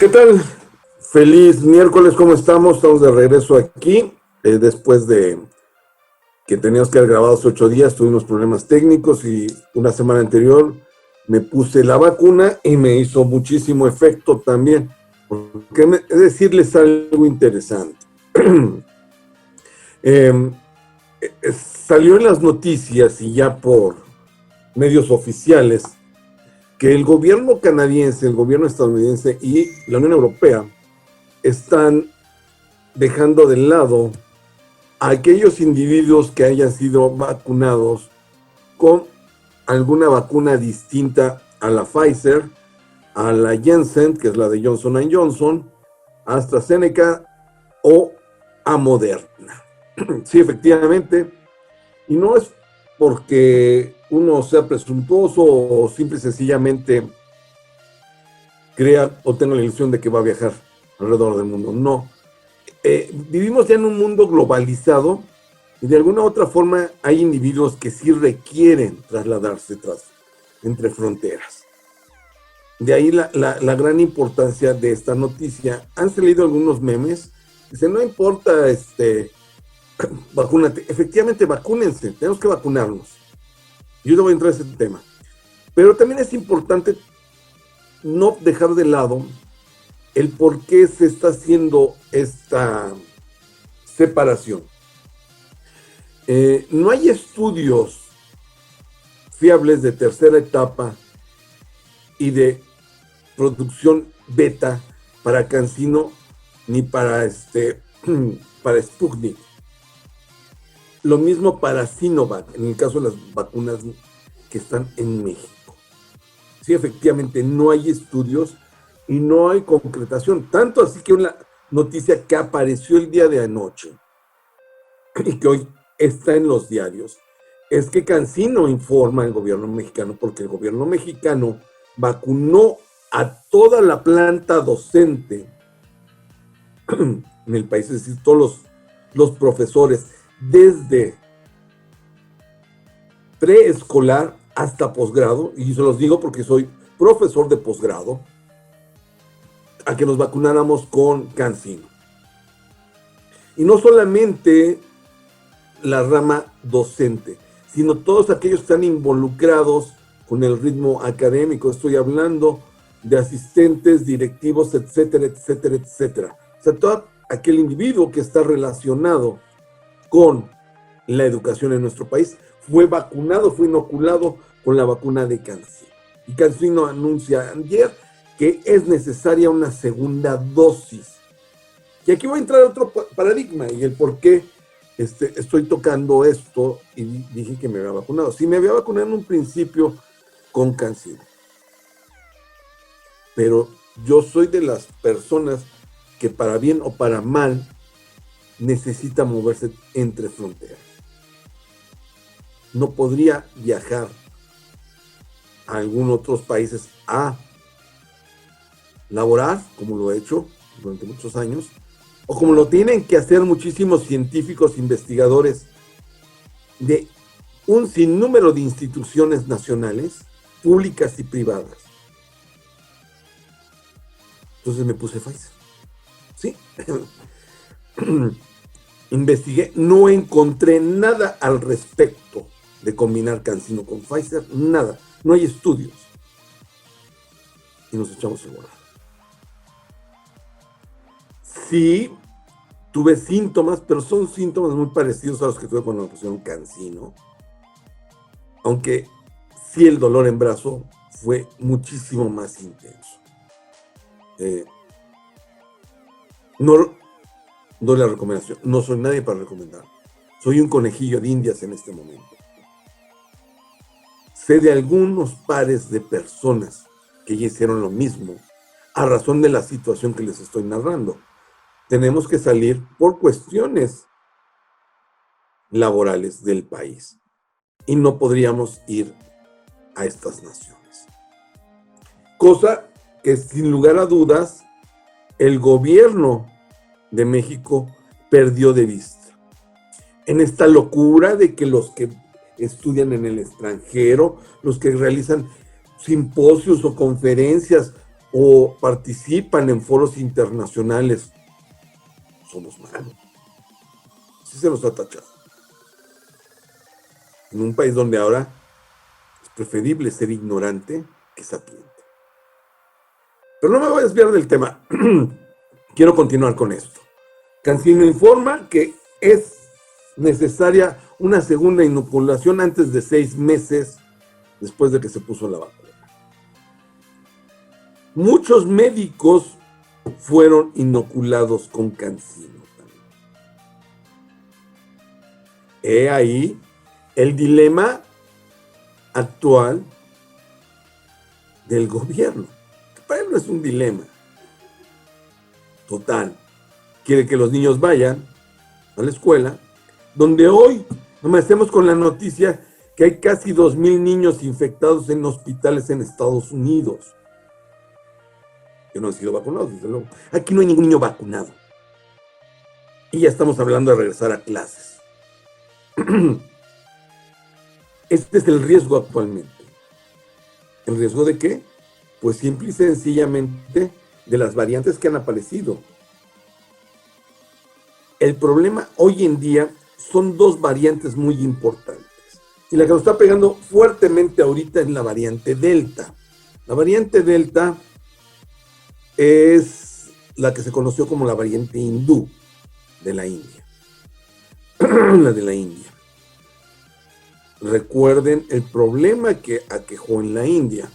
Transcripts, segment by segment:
¿Qué tal? Feliz miércoles, ¿cómo estamos? Estamos de regreso aquí, después de que teníamos que haber grabado hace 8 días, tuvimos problemas técnicos y una semana anterior me puse la vacuna y me hizo muchísimo efecto también. Porque decirles algo interesante. eh, Salió en las noticias y ya por medios oficiales que el gobierno canadiense, el gobierno estadounidense y la Unión Europea están dejando de lado a aquellos individuos que hayan sido vacunados con alguna vacuna distinta a la Pfizer, a la Janssen, que es la de Johnson & Johnson, a AstraZeneca o a Moderna. Sí, efectivamente, y no es porque uno sea presuntuoso o simple y sencillamente crea o tenga la ilusión de que va a viajar alrededor del mundo, no. Vivimos ya en un mundo globalizado y de alguna u otra forma hay individuos que sí requieren trasladarse entre fronteras. De ahí la gran importancia de esta noticia. Han salido algunos memes, dicen, no importa, vacúnate. Efectivamente, vacúnense, tenemos que vacunarnos. Yo no voy a entrar en ese tema. Pero también es importante no dejar de lado el por qué se está haciendo esta separación. No hay estudios fiables de tercera etapa y de producción beta para CanSino ni para para Sputnik. Lo mismo para Sinovac, en el caso de las vacunas que están en México. Sí, efectivamente, no hay estudios y no hay concretación. Tanto así que una noticia que apareció el día de anoche y que hoy está en los diarios es que CanSino informa al gobierno mexicano, porque el gobierno mexicano vacunó a toda la planta docente en el país, es decir, todos los profesores, desde preescolar hasta posgrado, y se los digo porque soy profesor de posgrado, a que nos vacunáramos con CanSino. Y no solamente la rama docente, sino todos aquellos que están involucrados con el ritmo académico. Estoy hablando de asistentes, directivos, etcétera, etcétera, etcétera. O sea, todo aquel individuo que está relacionado con la educación en nuestro país fue vacunado, fue inoculado con la vacuna de CanSino. Y CanSino anuncia ayer que es necesaria una segunda dosis. Y aquí voy a entrar a otro paradigma y el por qué estoy tocando esto y dije que me había vacunado. Sí, me había vacunado en un principio con CanSino. Pero yo soy de las personas que para bien o para mal necesita moverse entre fronteras. No podría viajar a algunos otros países a laborar, como lo he hecho durante muchos años, o como lo tienen que hacer muchísimos científicos, investigadores de un sinnúmero de instituciones nacionales, públicas y privadas. Entonces me puse Pfizer. Sí. Investigué, no encontré nada al respecto de combinar CanSino con Pfizer, nada, no hay estudios. Y nos echamos el volado. Sí, tuve síntomas, pero son síntomas muy parecidos a los que tuve cuando me pusieron CanSino. Aunque sí el dolor en brazo fue muchísimo más intenso. No doy la recomendación, no soy nadie para recomendar. Soy un conejillo de indias en este momento. Sé de algunos pares de personas que ya hicieron lo mismo a razón de la situación que les estoy narrando. Tenemos que salir por cuestiones laborales del país y no podríamos ir a estas naciones. Cosa que sin lugar a dudas el gobierno de México perdió de vista. En esta locura de que los que estudian en el extranjero, los que realizan simposios o conferencias o participan en foros internacionales, somos malos. Sí se nos ha tachado. En un país donde ahora es preferible ser ignorante que sapiente. Pero no me voy a desviar del tema. Quiero continuar con esto. Cancino informa que es necesaria una segunda inoculación antes de 6 meses después de que se puso la vacuna. Muchos médicos fueron inoculados con Cancino también. He ahí el dilema actual del gobierno. Para él no es un dilema. Total. Quiere que los niños vayan a la escuela, donde hoy amanecemos con la noticia que hay casi 2,000 niños infectados en hospitales en Estados Unidos, que no han sido vacunados, desde luego. Aquí no hay ningún niño vacunado. Y ya estamos hablando de regresar a clases. Este es el riesgo actualmente. ¿El riesgo de qué? Pues simple y sencillamente de las variantes que han aparecido. El problema hoy en día son 2 variantes muy importantes. Y la que nos está pegando fuertemente ahorita es la variante Delta. La variante Delta es la que se conoció como la variante hindú de la India. La de la India. Recuerden el problema que aquejó en la India.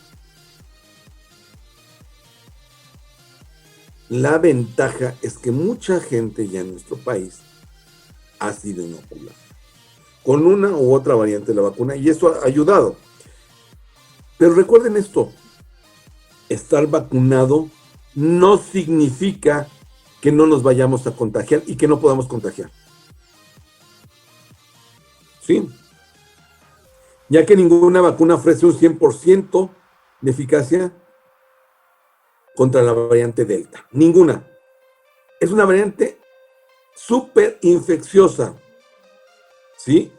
La ventaja es que mucha gente ya en nuestro país ha sido inoculada con una u otra variante de la vacuna y eso ha ayudado. Pero recuerden esto, estar vacunado no significa que no nos vayamos a contagiar y que no podamos contagiar. ¿Sí? Ya que ninguna vacuna ofrece un 100% de eficacia contra la variante Delta. Ninguna. Es una variante súper infecciosa. ¿Sí?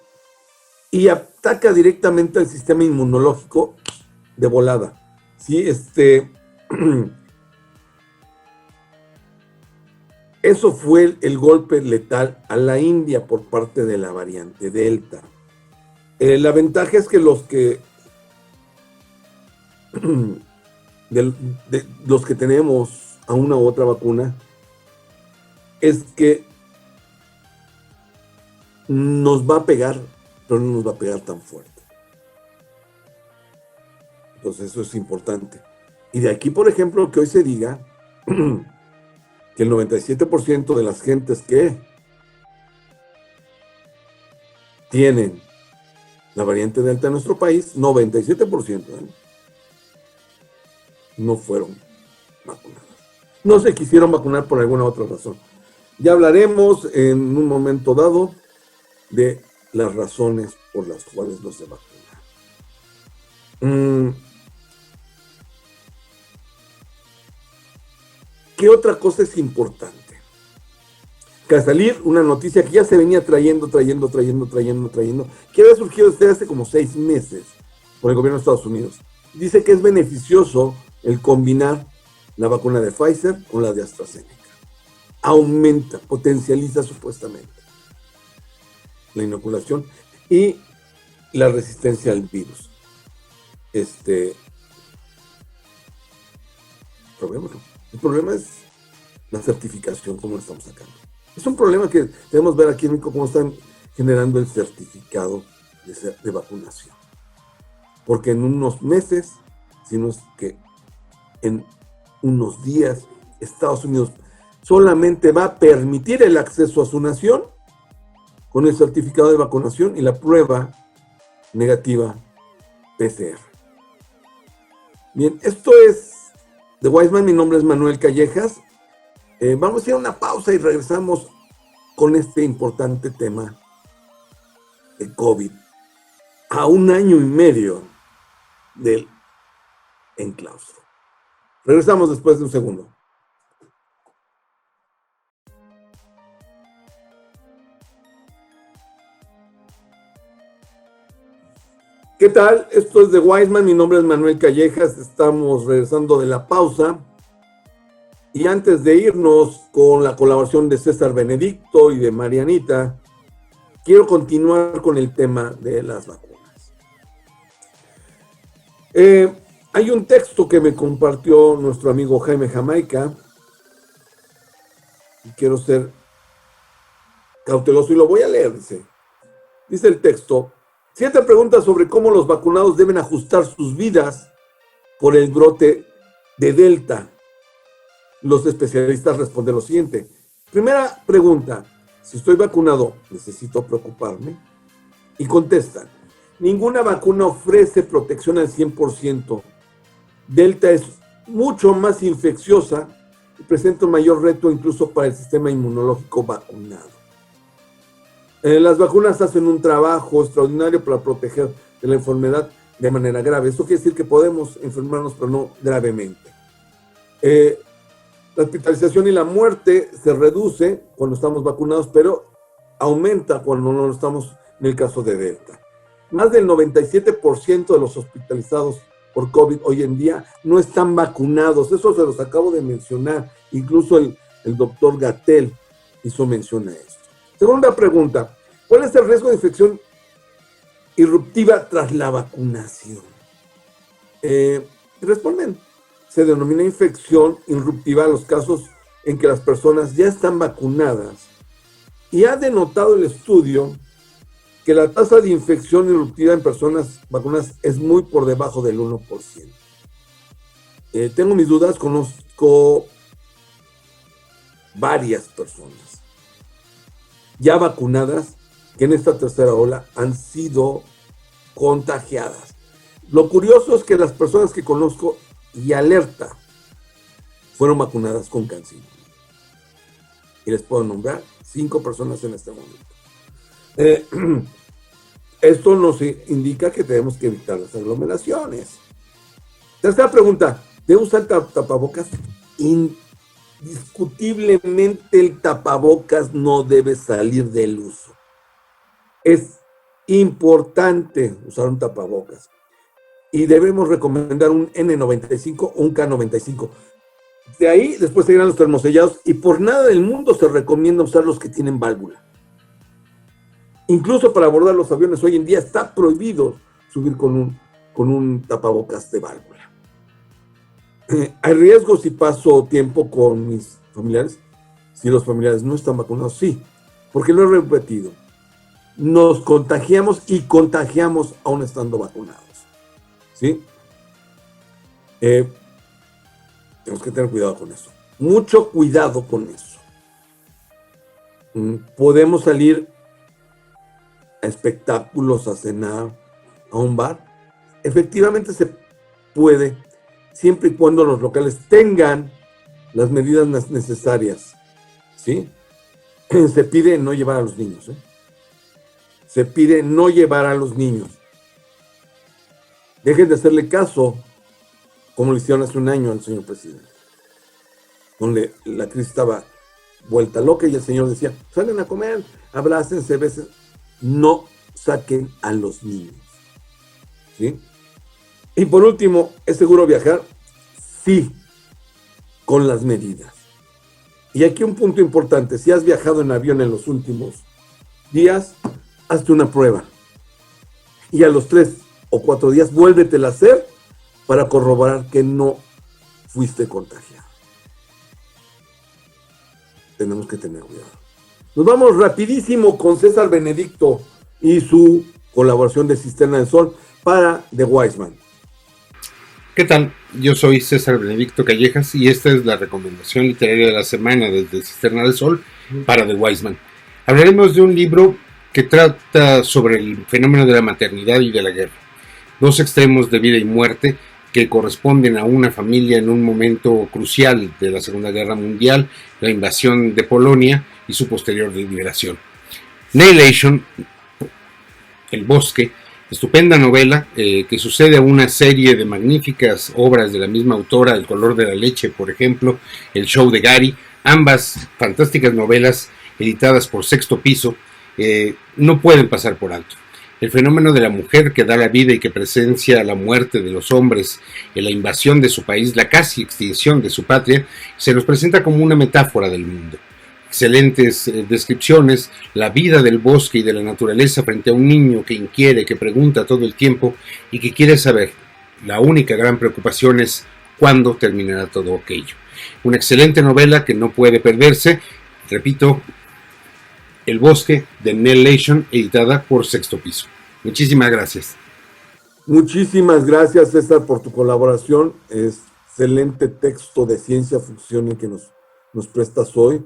Y ataca directamente al sistema inmunológico de volada. ¿Sí? Eso fue el golpe letal a la India por parte de la variante Delta. La ventaja es que los que de los que tenemos a una u otra vacuna es que nos va a pegar, pero no nos va a pegar tan fuerte. Entonces eso es importante. Y de aquí, por ejemplo, que hoy se diga que el 97% de las gentes que tienen la variante Delta en nuestro país, 97%, no fueron vacunadas. No se quisieron vacunar por alguna otra razón. Ya hablaremos en un momento dado de las razones por las cuales no se vacunan. ¿Qué otra cosa es importante? Que al salir una noticia que ya se venía trayendo, que había surgido desde hace como 6 meses por el gobierno de Estados Unidos. Dice que es beneficioso el combinar la vacuna de Pfizer con la de AstraZeneca. Aumenta, potencializa supuestamente la inoculación y la resistencia al virus. El problema es la certificación, cómo lo estamos sacando. Es un problema que debemos ver aquí en México, cómo están generando el certificado de vacunación. Porque en unos meses, sino es que en unos días, Estados Unidos solamente va a permitir el acceso a su nación con el certificado de vacunación y la prueba negativa PCR. Bien, esto es de Wiseman, mi nombre es Manuel Callejas. Vamos a ir a una pausa y regresamos con este importante tema de COVID a 1 año y medio del enclaustro. Regresamos después de un segundo. Ok, ¿Qué tal? Esto es de Wiseman, mi nombre es Manuel Callejas, estamos regresando de la pausa. Y antes de irnos con la colaboración de César Benedicto y de Marianita, quiero continuar con el tema de las vacunas. Hay un texto que me compartió nuestro amigo Jaime Jamaica, y quiero ser cauteloso y lo voy a leer, dice el texto: 7 preguntas sobre cómo los vacunados deben ajustar sus vidas por el brote de Delta. Los especialistas responden lo siguiente. Primera pregunta: si estoy vacunado, ¿necesito preocuparme? Y contestan: ninguna vacuna ofrece protección al 100%. Delta es mucho más infecciosa y presenta un mayor reto incluso para el sistema inmunológico vacunado. Las vacunas hacen un trabajo extraordinario para proteger de la enfermedad de manera grave. Esto quiere decir que podemos enfermarnos, pero no gravemente. La hospitalización y la muerte se reduce cuando estamos vacunados, pero aumenta cuando no lo estamos, en el caso de Delta. Más del 97% de los hospitalizados por COVID hoy en día no están vacunados. Eso se los acabo de mencionar. Incluso el doctor Gatell hizo mención a esto. Segunda pregunta: ¿cuál es el riesgo de infección irruptiva tras la vacunación? Responden: se denomina infección irruptiva a los casos en que las personas ya están vacunadas, y ha denotado el estudio que la tasa de infección irruptiva en personas vacunadas es muy por debajo del 1%. Tengo mis dudas, conozco varias personas ya vacunadas que en esta tercera ola han sido contagiadas. Lo curioso es que las personas que conozco y alerta fueron vacunadas con CanSino. Y les puedo nombrar 5 personas en este momento. Esto nos indica que tenemos que evitar las aglomeraciones. Tercera pregunta: ¿debo usar tapabocas? Indiscutiblemente el tapabocas no debe salir del uso. Es importante usar un tapabocas y debemos recomendar un N95 o un K95. De ahí después seguirán los termosellados, y por nada del mundo se recomienda usar los que tienen válvula. Incluso para abordar los aviones hoy en día está prohibido subir con un tapabocas de válvula. ¿Hay riesgo si paso tiempo con mis familiares? Si los familiares no están vacunados, sí, porque lo he repetido. Nos contagiamos y contagiamos aún estando vacunados. ¿Sí? Tenemos que tener cuidado con eso. Mucho cuidado con eso. Podemos salir a espectáculos, a cenar, a un bar. Efectivamente se puede, siempre y cuando los locales tengan las medidas necesarias. ¿Sí? Se pide no llevar a los niños. Se pide no llevar a los niños. Dejen de hacerle caso, como le hicieron hace un año al señor presidente, donde la crisis estaba vuelta loca y el señor decía: salgan a comer, abrácense, besen. No saquen a los niños. ¿Sí? Y por último, ¿es seguro viajar? Sí, con las medidas. Y aquí un punto importante: si has viajado en avión en los últimos días, hazte una prueba. Y a los 3 o 4 días, vuélvetela a hacer para corroborar que no fuiste contagiado. Tenemos que tener cuidado. Nos vamos rapidísimo con César Benedicto y su colaboración de Cisterna del Sol para The Wiseman. ¿Qué tal? Yo soy César Benedicto Callejas y esta es la recomendación literaria de la semana desde Cisterna del Sol para The Wiseman. Hablaremos de un libro que trata sobre el fenómeno de la maternidad y de la guerra. 2 extremos de vida y muerte que corresponden a una familia en un momento crucial de la Segunda Guerra Mundial, la invasión de Polonia y su posterior liberación. Annihilation, El Bosque, estupenda novela que sucede a una serie de magníficas obras de la misma autora, El color de la leche, por ejemplo, El show de Gary, ambas fantásticas novelas editadas por Sexto Piso, no pueden pasar por alto. El fenómeno de la mujer que da la vida y que presencia la muerte de los hombres en la invasión de su país, la casi extinción de su patria, se nos presenta como una metáfora del mundo. Excelentes descripciones, la vida del bosque y de la naturaleza frente a un niño que inquiere, que pregunta todo el tiempo y que quiere saber. La única gran preocupación es cuándo terminará todo aquello. Una excelente novela que no puede perderse, repito, El bosque, de Nell Leishon, editada por Sexto Piso. Muchísimas gracias. Muchísimas gracias, César, por tu colaboración. Excelente texto de ciencia ficción que nos prestas hoy.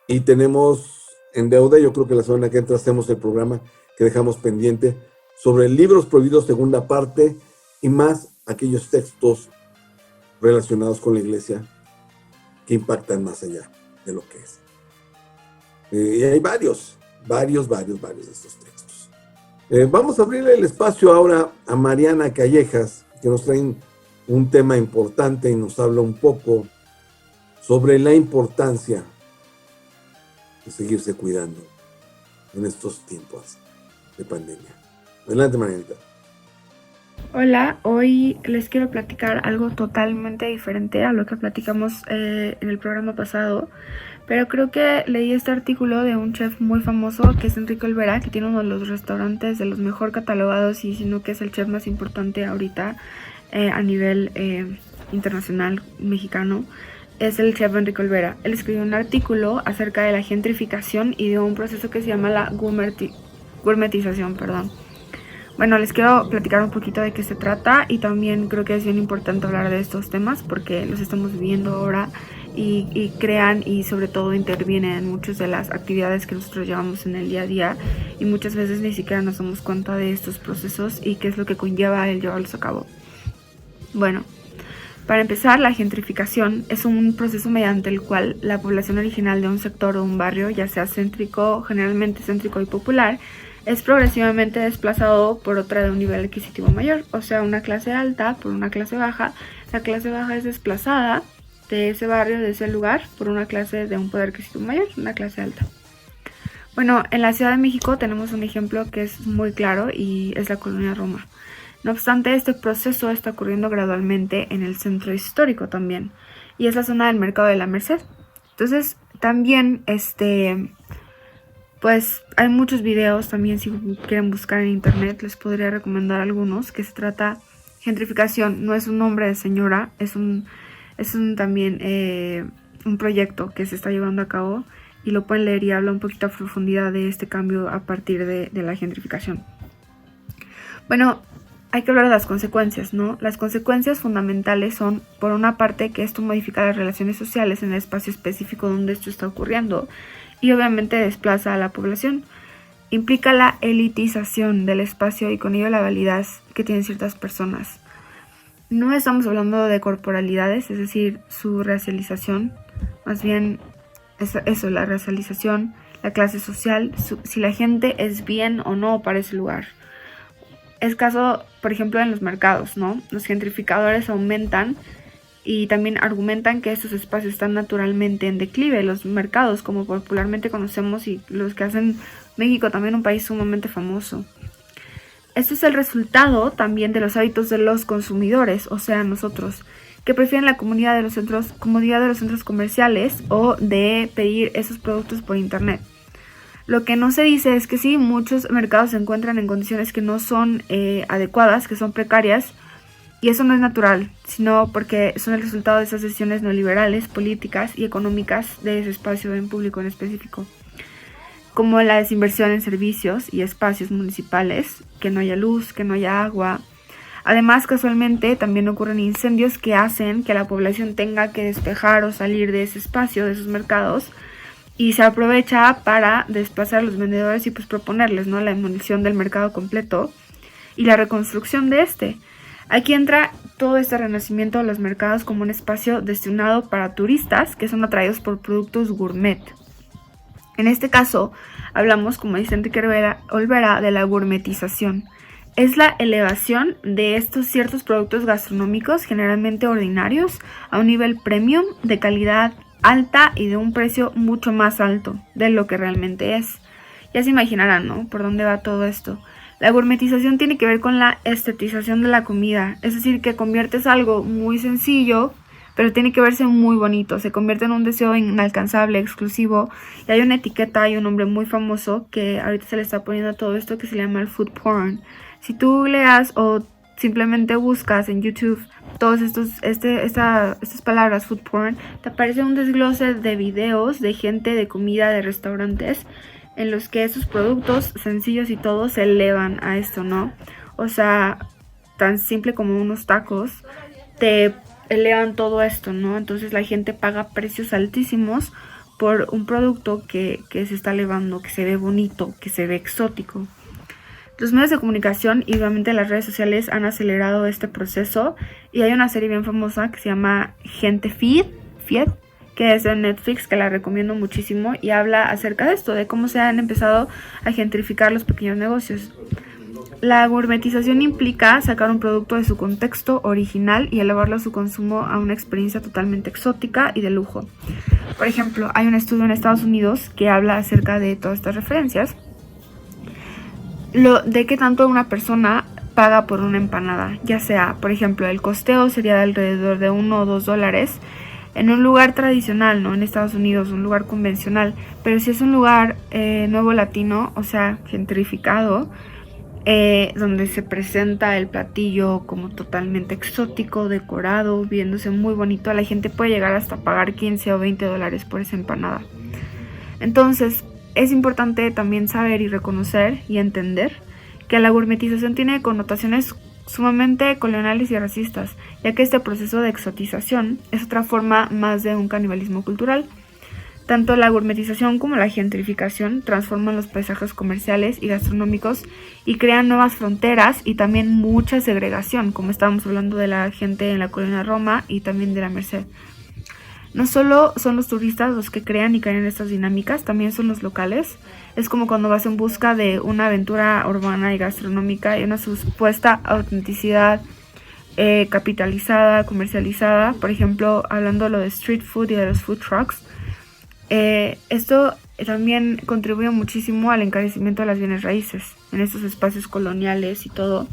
Y tenemos en deuda, yo creo que la semana que entra hacemos el programa que dejamos pendiente sobre libros prohibidos, segunda parte, y más aquellos textos relacionados con la iglesia que impactan más allá de lo que es. Y hay varios de estos textos. Vamos a abrirle el espacio ahora a Mariana Callejas, que nos trae un tema importante y nos habla un poco sobre la importancia de seguirse cuidando en estos tiempos de pandemia. Adelante, Marianita. Hola, hoy les quiero platicar algo totalmente diferente a lo que platicamos en el programa pasado, pero creo que leí este artículo de un chef muy famoso que es Enrique Olvera, que tiene uno de los restaurantes de los mejor catalogados y sino que es el chef más importante ahorita a nivel internacional mexicano. Es el chef Enrique Olvera. Él escribió un artículo acerca de la gentrificación y de un proceso que se llama la gourmetización. Bueno, les quiero platicar un poquito de qué se trata y también creo que es bien importante hablar de estos temas porque los estamos viviendo ahora y crean y sobre todo intervienen en muchas de las actividades que nosotros llevamos en el día a día y muchas veces ni siquiera nos damos cuenta de estos procesos y qué es lo que conlleva el llevarlos a cabo. Bueno, para empezar, la gentrificación es un proceso mediante el cual la población original de un sector o un barrio, ya sea céntrico, generalmente céntrico y popular, es progresivamente desplazado por otra de un nivel adquisitivo mayor, o sea, una clase alta por una clase baja. La clase baja es desplazada de ese barrio, de ese lugar, por una clase de un poder adquisitivo mayor, una clase alta. Bueno, en la Ciudad de México tenemos un ejemplo que es muy claro y es la colonia Roma. No obstante, este proceso está ocurriendo gradualmente en el centro histórico también, y es la zona del Mercado de la Merced. Entonces, también pues hay muchos videos también, si quieren buscar en internet les podría recomendar algunos, que se trata gentrificación, no es un nombre de señora, es también un proyecto que se está llevando a cabo y lo pueden leer y habla un poquito a profundidad de este cambio a partir de la gentrificación. Bueno, hay que hablar de las consecuencias, ¿no? Las consecuencias fundamentales son, por una parte, que esto modifica las relaciones sociales en el espacio específico donde esto está ocurriendo y obviamente desplaza a la población. Implica la elitización del espacio y con ello la validez que tienen ciertas personas. No estamos hablando de corporalidades, es decir, su racialización, más bien eso, la racialización, la clase social, si la gente es bien o no para ese lugar. Es caso, por ejemplo, en los mercados, ¿no? Los gentrificadores aumentan y también argumentan que estos espacios están naturalmente en declive. Los mercados, como popularmente conocemos, y los que hacen México también un país sumamente famoso. Esto es el resultado también de los hábitos de los consumidores, o sea, nosotros, que prefieren la comodidad de los centros comerciales o de pedir esos productos por internet. Lo que no se dice es que sí, muchos mercados se encuentran en condiciones que no son adecuadas, que son precarias, y eso no es natural, sino porque son el resultado de esas decisiones neoliberales, políticas y económicas de ese espacio en público en específico, como la desinversión en servicios y espacios municipales, que no haya luz, que no haya agua. Además, casualmente, también ocurren incendios que hacen que la población tenga que despejar o salir de ese espacio, de esos mercados, y se aprovecha para desplazar a los vendedores y pues proponerles, ¿no?, la demolición del mercado completo y la reconstrucción de este. Aquí entra todo este renacimiento de los mercados como un espacio destinado para turistas que son atraídos por productos gourmet. En este caso, hablamos, como dice Enrique Olvera, de la gourmetización. Es la elevación de estos ciertos productos gastronómicos, generalmente ordinarios, a un nivel premium, de calidad alta y de un precio mucho más alto de lo que realmente es. Ya se imaginarán, ¿no?, por dónde va todo esto. La gourmetización tiene que ver con la estetización de la comida, es decir, que conviertes algo muy sencillo, pero tiene que verse muy bonito, se convierte en un deseo inalcanzable, exclusivo, y hay una etiqueta y un nombre muy famoso que ahorita se le está poniendo a todo esto que se llama el food porn. Si tú leas o simplemente buscas en YouTube todas estas palabras food porn, te aparece un desglose de videos de gente de comida de restaurantes en los que esos productos sencillos y todo se elevan a esto, ¿no? O sea, tan simple como unos tacos te elevan todo esto, ¿no? Entonces la gente paga precios altísimos por un producto que se está elevando, que se ve bonito, que se ve exótico. Los medios de comunicación y obviamente las redes sociales han acelerado este proceso, y hay una serie bien famosa que se llama Gente Feed, que es de Netflix, que la recomiendo muchísimo, y habla acerca de esto, de cómo se han empezado a gentrificar los pequeños negocios. La gourmetización implica sacar un producto de su contexto original y elevarlo a su consumo a una experiencia totalmente exótica y de lujo. Por ejemplo, hay un estudio en Estados Unidos que habla acerca de todas estas referencias, de qué tanto una persona paga por una empanada, ya sea, por ejemplo, el costeo sería de alrededor de $1 o $2 en un lugar tradicional, ¿no? En Estados Unidos, un lugar convencional, pero si es un lugar nuevo latino, o sea, gentrificado, donde se presenta el platillo como totalmente exótico, decorado, viéndose muy bonito, la gente puede llegar hasta pagar $15 o $20 por esa empanada. Entonces, es importante también saber y reconocer y entender que la gourmetización tiene connotaciones sumamente coloniales y racistas, ya que este proceso de exotización es otra forma más de un canibalismo cultural. Tanto la gourmetización como la gentrificación transforman los paisajes comerciales y gastronómicos y crean nuevas fronteras y también mucha segregación, como estábamos hablando de la gente en la colonia Roma y también de la Merced. No solo son los turistas los que crean y caen en estas dinámicas, también son los locales. Es como cuando vas en busca de una aventura urbana y gastronómica y una supuesta autenticidad capitalizada, comercializada. Por ejemplo, hablando de lo de street food y de los food trucks. Esto también contribuye muchísimo al encarecimiento de las bienes raíces en estos espacios coloniales y todo.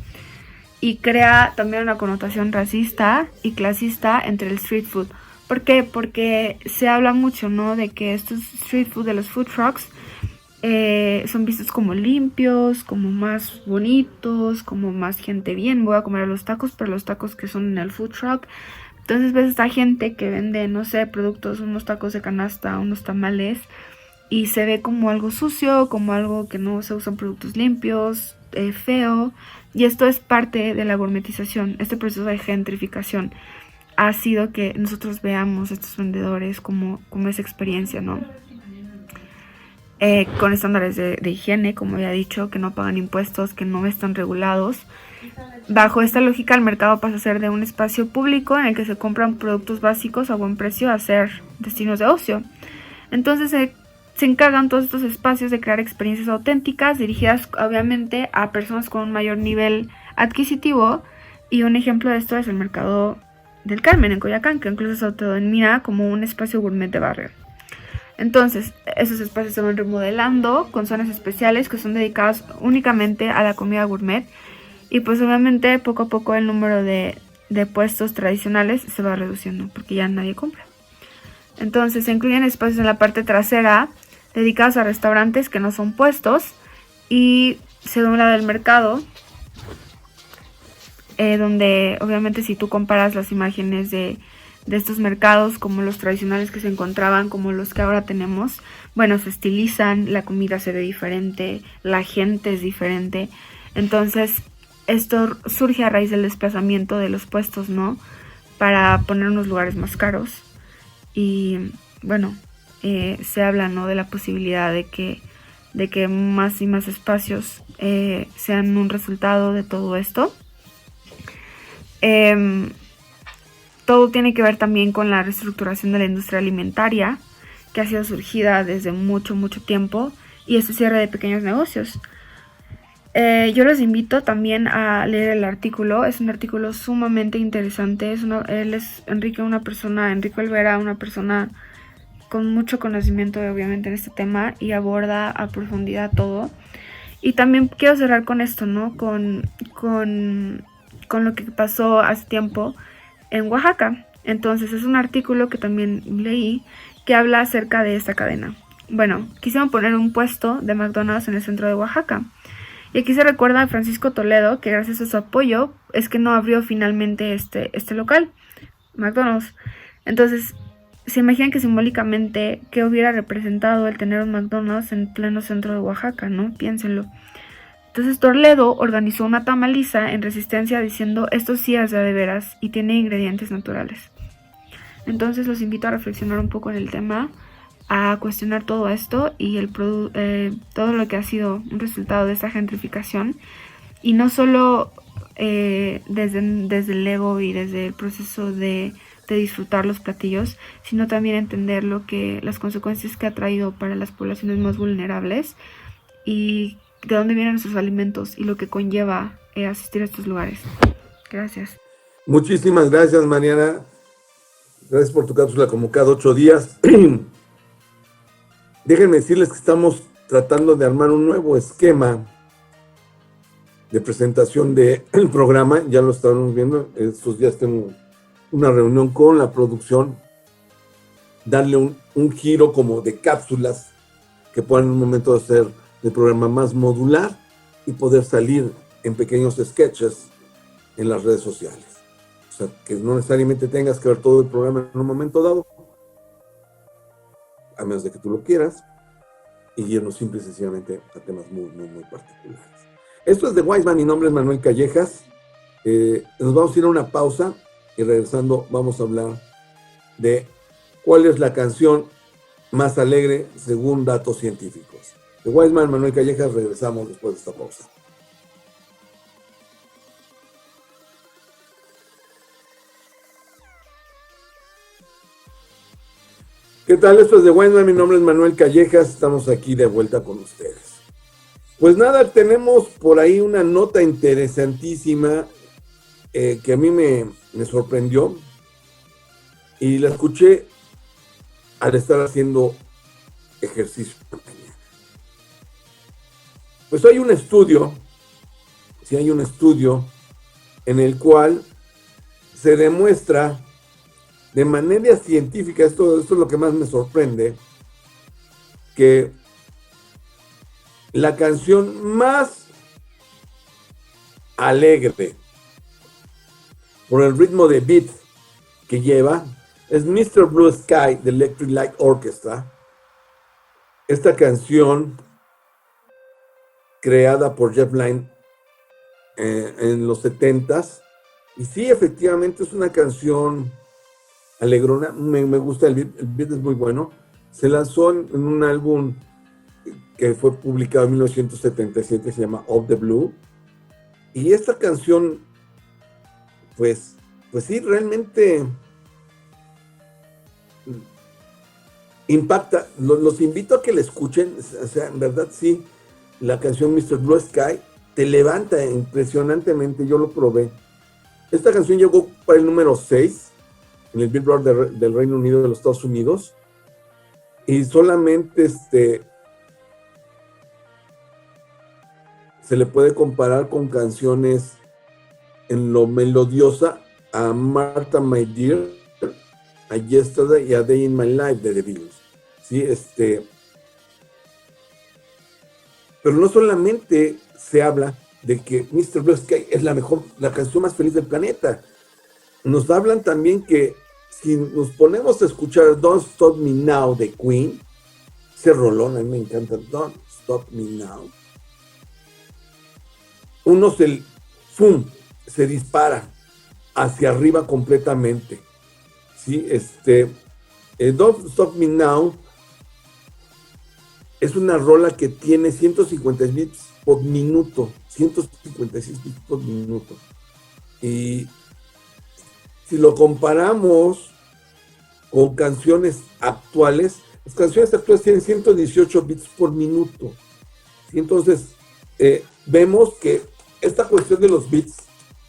Y crea también una connotación racista y clasista entre el street food. ¿Por qué? Porque se habla mucho, ¿no? De que estos street food, de los food trucks, son vistos como limpios, como más bonitos, como más gente bien. Voy a comer los tacos, pero los tacos que son en el food truck. Entonces ves esta gente que vende, no sé, productos, unos tacos de canasta, unos tamales, y se ve como algo sucio, como algo que no se usan productos limpios, feo. Y esto es parte de la gourmetización, este proceso de gentrificación. Ha sido que nosotros veamos a estos vendedores como esa experiencia, ¿no? Con estándares de higiene, como ya he dicho, que no pagan impuestos, que no están regulados. Bajo esta lógica, el mercado pasa a ser de un espacio público en el que se compran productos básicos a buen precio a ser destinos de ocio. Entonces se encargan todos estos espacios de crear experiencias auténticas dirigidas obviamente a personas con un mayor nivel adquisitivo, y un ejemplo de esto es el mercado del Carmen en Coyoacán, que incluso se autodenomina como un espacio gourmet de barrio. Entonces, esos espacios se van remodelando con zonas especiales que son dedicadas únicamente a la comida gourmet, y pues obviamente poco a poco el número de puestos tradicionales se va reduciendo porque ya nadie compra. Entonces se incluyen espacios en la parte trasera dedicados a restaurantes que no son puestos, y se da un lado del mercado donde obviamente si tú comparas las imágenes de estos mercados como los tradicionales que se encontraban, como los que ahora tenemos, bueno, se estilizan, la comida se ve diferente, la gente es diferente. Entonces esto surge a raíz del desplazamiento de los puestos, ¿no? Para poner unos lugares más caros. Y bueno, se habla, ¿no?, de la posibilidad de que más y más espacios sean un resultado de todo esto. Todo tiene que ver también con la reestructuración de la industria alimentaria, que ha sido surgida desde mucho tiempo, y este cierre de pequeños negocios. Yo los invito también a leer el artículo. Es un artículo sumamente interesante. Él es Enrique Olvera, una persona con mucho conocimiento obviamente en este tema, y aborda a profundidad todo. Y también quiero cerrar con esto, ¿no? Con lo que pasó hace tiempo en Oaxaca. Entonces es un artículo que también leí que habla acerca de esta cadena. Bueno, quisieron poner un puesto de McDonald's en el centro de Oaxaca. Y aquí se recuerda a Francisco Toledo, que gracias a su apoyo es que no abrió finalmente este local, McDonald's. Entonces, se imaginan que simbólicamente qué hubiera representado el tener un McDonald's en pleno centro de Oaxaca, ¿no? Piénsenlo. Entonces Toledo organizó una tamaliza en resistencia diciendo esto sí es de veras y tiene ingredientes naturales. Entonces los invito a reflexionar un poco en el tema, a cuestionar todo esto y todo lo que ha sido un resultado de esta gentrificación, y no solo desde el ego y desde el proceso de disfrutar los platillos, sino también entender las consecuencias que ha traído para las poblaciones más vulnerables y de dónde vienen nuestros alimentos y lo que conlleva asistir a estos lugares. Gracias. Muchísimas gracias, Mariana. Gracias por tu cápsula como cada 8 días. Déjenme decirles que estamos tratando de armar un nuevo esquema de presentación del programa. Ya lo estamos viendo. Estos días tengo una reunión con la producción, darle un giro como de cápsulas que puedan en un momento hacer el programa más modular y poder salir en pequeños sketches en las redes sociales. O sea, que no necesariamente tengas que ver todo el programa en un momento dado, a menos de que tú lo quieras, y irnos simple y sencillamente a temas muy, muy, muy particulares. Esto es de Wiseman, mi nombre es Manuel Callejas. Nos vamos a ir a una pausa y regresando vamos a hablar de cuál es la canción más alegre según datos científicos. De Wiseman, Manuel Callejas, regresamos después de esta pausa. ¿Qué tal? Esto es de Wiseman, mi nombre es Manuel Callejas, estamos aquí de vuelta con ustedes. Pues nada, tenemos por ahí una nota interesantísima que a mí me sorprendió y la escuché al estar haciendo ejercicio. Pues hay un estudio en el cual se demuestra de manera científica, esto es lo que más me sorprende, que la canción más alegre por el ritmo de beat que lleva es Mr. Blue Sky de Electric Light Orchestra. Esta canción creada por Jeff Lynne en los 70s, y sí, efectivamente es una canción alegrona, me gusta el beat es muy bueno. Se lanzó en un álbum que fue publicado en 1977, se llama Of the Blue, y esta canción pues sí, realmente impacta. Los invito a que la escuchen, o sea, en verdad sí, la canción Mr. Blue Sky te levanta impresionantemente, yo lo probé. Esta canción llegó para el número 6 en el Billboard del Reino Unido, de los Estados Unidos, y solamente se le puede comparar con canciones en lo melodiosa a Martha My Dear, a Yesterday y a Day in My Life de The Beatles. ¿Sí? Pero no solamente se habla de que Mr. Blue Sky es la canción más feliz del planeta. Nos hablan también que si nos ponemos a escuchar Don't Stop Me Now de Queen, ese rolón, a mí me encanta, Don't Stop Me Now, uno se dispara hacia arriba completamente. ¿Sí? Don't Stop Me Now es una rola que tiene 150 bits por minuto, 156 bits por minuto. Y si lo comparamos con canciones actuales, las canciones actuales tienen 118 bits por minuto. ¿Sí? Entonces, vemos que esta cuestión de los bits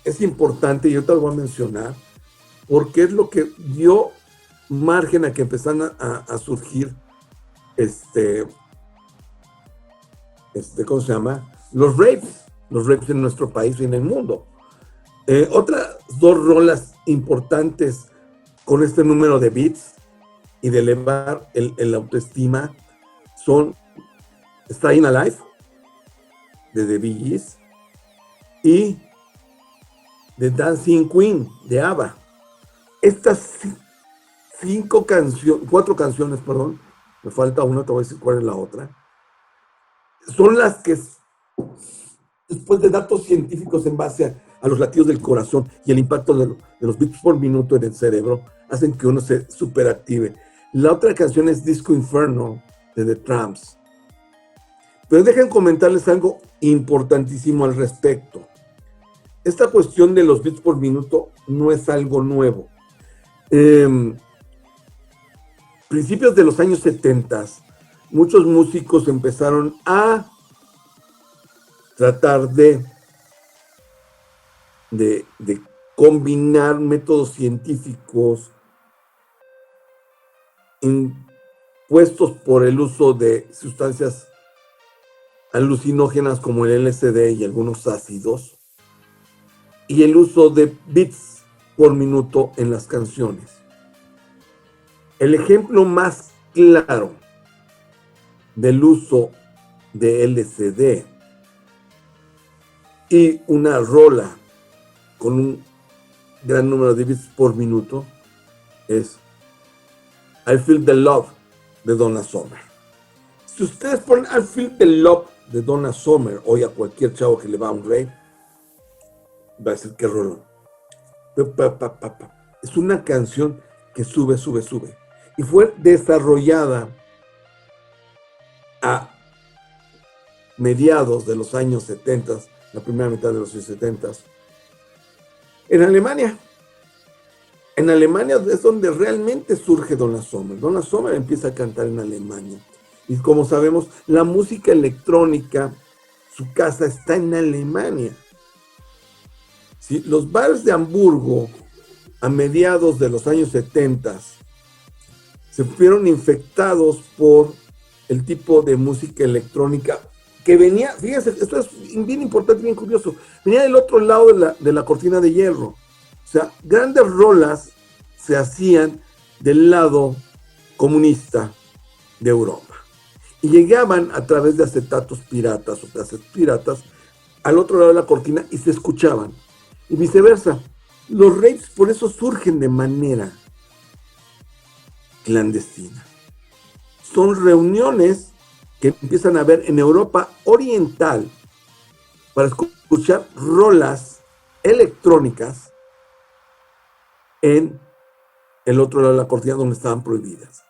es importante, y yo te lo voy a mencionar, porque es lo que dio margen a que empezaran a surgir ¿cómo se llama? los rapes en nuestro país y en el mundo. Otras dos rolas importantes con este número de beats y de elevar el autoestima son Staying Alive de The Bee Gees y The Dancing Queen de ABBA. Estas cuatro canciones, perdón, me falta una, te voy a decir cuál es la otra, son las que, después de datos científicos en base a los latidos del corazón y el impacto de los beats por minuto en el cerebro, hacen que uno se superactive. La otra canción es Disco Inferno de The Tramps. Pero dejen comentarles algo importantísimo al respecto. Esta cuestión de los beats por minuto no es algo nuevo. Principios de los años 70, muchos músicos empezaron a tratar de combinar métodos científicos impuestos por el uso de sustancias alucinógenas como el LSD y algunos ácidos, y el uso de beats por minuto en las canciones. El ejemplo más claro del uso de LSD y una rola con un gran número de beats por minuto es I Feel the Love de Donna Summer. Si ustedes ponen I Feel the Love de Donna Summer hoy a cualquier chavo que le va a un rave, va a decir que rolón. Es una canción que sube. Y fue desarrollada a mediados de los años 70, la primera mitad de los años 70, en Alemania. En Alemania es donde realmente surge Donna Summer. Donna Summer empieza a cantar en Alemania. Y como sabemos, la música electrónica, su casa está en Alemania. ¿Sí? Los bares de Hamburgo, a mediados de los años 70, se fueron infectados por el tipo de música electrónica que venía, fíjense, esto es bien importante, bien curioso, venía del otro lado de la cortina de hierro. O sea, grandes rolas se hacían del lado comunista de Europa y llegaban a través de acetatos piratas o cassettes piratas al otro lado de la cortina y se escuchaban, y viceversa. Los raves por eso surgen de manera clandestina. Son reuniones que empiezan a haber en Europa Oriental para escuchar rolas electrónicas en el otro lado de la cortina donde estaban prohibidas.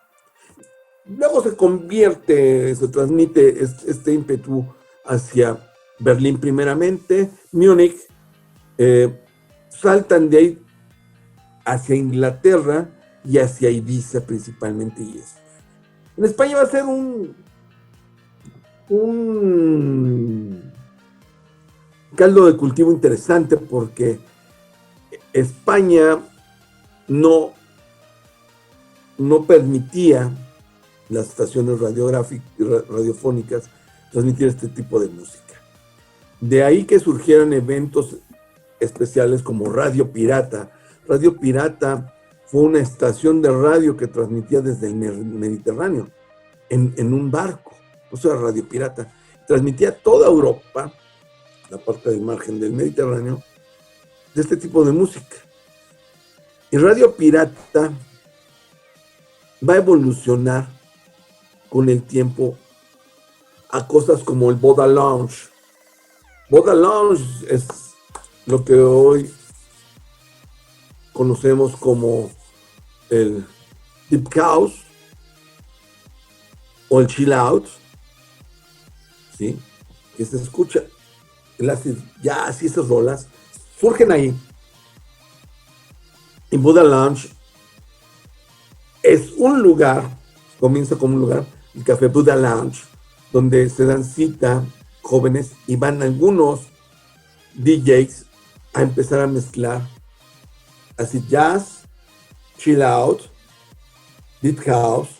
Luego se transmite este ímpetu hacia Berlín primeramente, Múnich, saltan de ahí hacia Inglaterra y hacia Ibiza principalmente, y eso. En España va a ser un caldo de cultivo interesante porque España no permitía las estaciones radiofónicas transmitir este tipo de música. De ahí que surgieran eventos especiales como Radio Pirata. Radio Pirata fue una estación de radio que transmitía desde el Mediterráneo en un barco. O sea, Radio Pirata transmitía toda Europa, la parte del margen del Mediterráneo, de este tipo de música. Y Radio Pirata va a evolucionar con el tiempo a cosas como el Boda Lounge. Boda Lounge es lo que hoy conocemos como el Deep House o el Chill Out, ¿sí? Que se escucha el acid jazz y esas rolas surgen ahí. En Boda Lounge es un lugar, comienza como un lugar, el Café Buddha Lounge, donde se dan cita jóvenes y van algunos DJs a empezar a mezclar acid jazz, chill out, deep house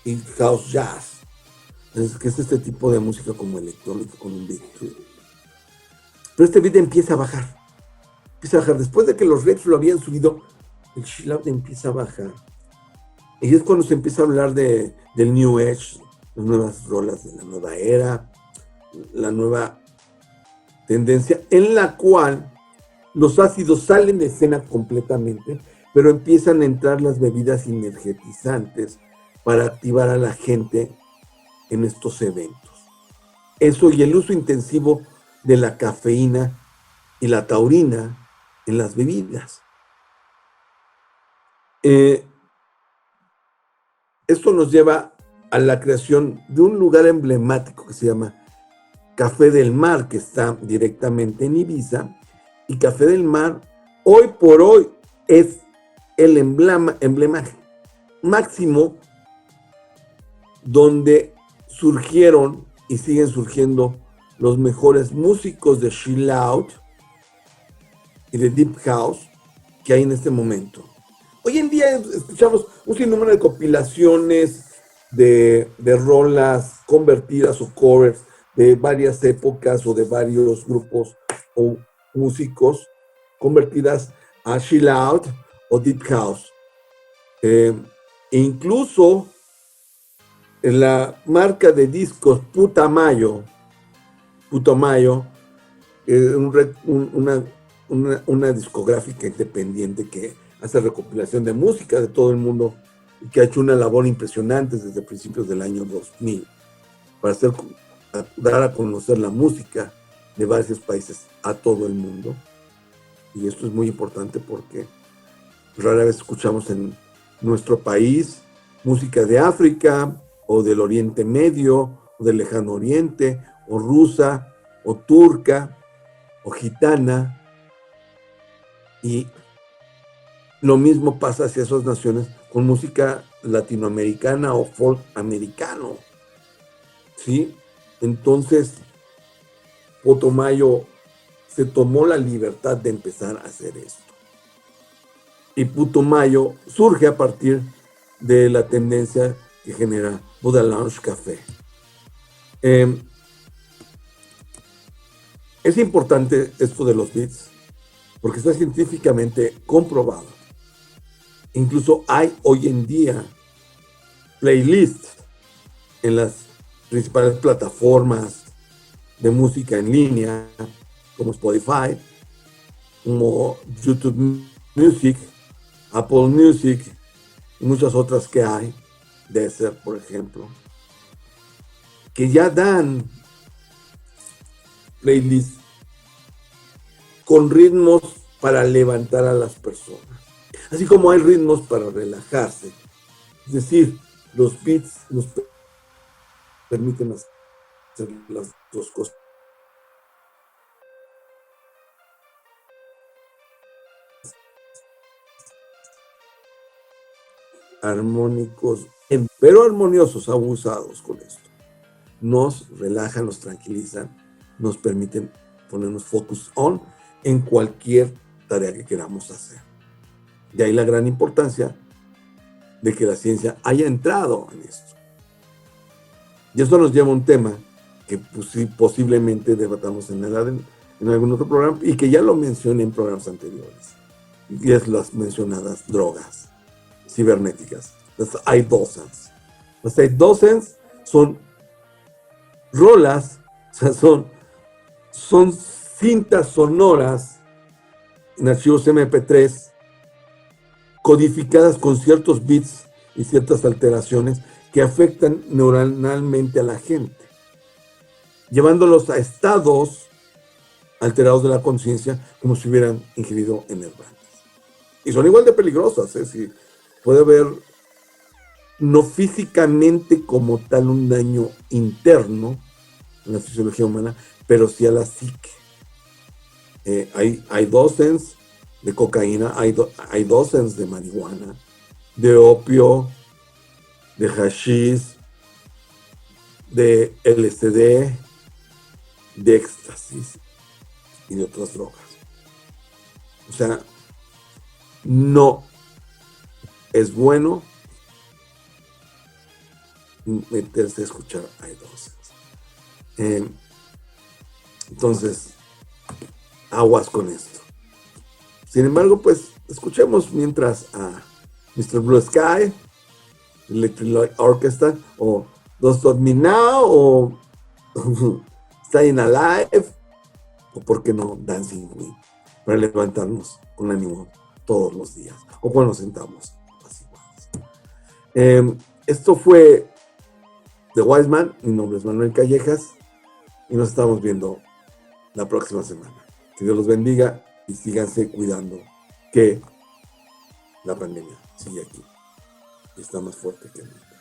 y house jazz. Es que es este tipo de música como electrónica con un beat. Pero este beat empieza a bajar. Empieza a bajar. Después de que los raps lo habían subido, el chill out empieza a bajar. Y es cuando se empieza a hablar del New Age, las nuevas rolas de la nueva era, la nueva tendencia, en la cual los ácidos salen de escena completamente, pero empiezan a entrar las bebidas energetizantes para activar a la gente en estos eventos. Eso y el uso intensivo de la cafeína y la taurina en las bebidas. Esto nos lleva a la creación de un lugar emblemático que se llama Café del Mar, que está directamente en Ibiza. Y Café del Mar, hoy por hoy, es el emblema máximo donde surgieron y siguen surgiendo los mejores músicos de chill out y de deep house que hay en este momento. Hoy en día escuchamos un sinnúmero de compilaciones de rolas convertidas o covers de varias épocas o de varios grupos o músicos convertidas a chill out o deep house. Incluso en la marca de discos Putumayo, una discográfica independiente que hace recopilación de música de todo el mundo y que ha hecho una labor impresionante desde principios del año 2000 para dar a conocer la música de varios países a todo el mundo. Y esto es muy importante porque rara vez escuchamos en nuestro país música de África o del Oriente Medio o del Lejano Oriente o rusa o turca o gitana. Y lo mismo pasa hacia esas naciones con música latinoamericana o folk americano. ¿Sí? Entonces, Putumayo se tomó la libertad de empezar a hacer esto. Y Putumayo surge a partir de la tendencia que genera Buddha Lounge Café. Es importante esto de los beats porque está científicamente comprobado. Incluso hay hoy en día playlists en las principales plataformas de música en línea, como Spotify, como YouTube Music, Apple Music y muchas otras que hay, Deezer, por ejemplo, que ya dan playlists con ritmos para levantar a las personas, así como hay ritmos para relajarse. Es decir, los beats nos permiten hacer las dos cosas. Armónicos, pero armoniosos, abusados con esto. Nos relajan, nos tranquilizan, nos permiten ponernos focus on en cualquier tarea que queramos hacer. De ahí la gran importancia de que la ciencia haya entrado en esto. Y esto nos lleva a un tema que posiblemente debatamos en algún otro programa y que ya lo mencioné en programas anteriores. Y es las mencionadas drogas cibernéticas, las iDozens. Las iDozens son rolas, o sea, son cintas sonoras en archivos MP3 codificadas con ciertos bits y ciertas alteraciones que afectan neuronalmente a la gente, llevándolos a estados alterados de la conciencia como si hubieran ingerido enervantes. Y son igual de peligrosas, si puede haber no físicamente como tal un daño interno en la fisiología humana, pero sí a la psique. Hay dozens de cocaína, hay dozens de marihuana, de opio, de hashish, de LSD, de éxtasis y de otras drogas. O sea, no es bueno meterse a escuchar I-12. Entonces, aguas con esto. Sin embargo, pues, escuchemos mientras a Mr. Blue Sky, Electric Light Orchestra, o Don't Stop Me Now, o Staying Alive, o por qué no, Dancing Queen, para levantarnos con ánimo todos los días, o cuando nos sentamos. Esto fue The Wise Man. Mi nombre es Manuel Callejas y nos estamos viendo la próxima semana. Que Dios los bendiga y síganse cuidando, que la pandemia sigue aquí y está más fuerte que nunca.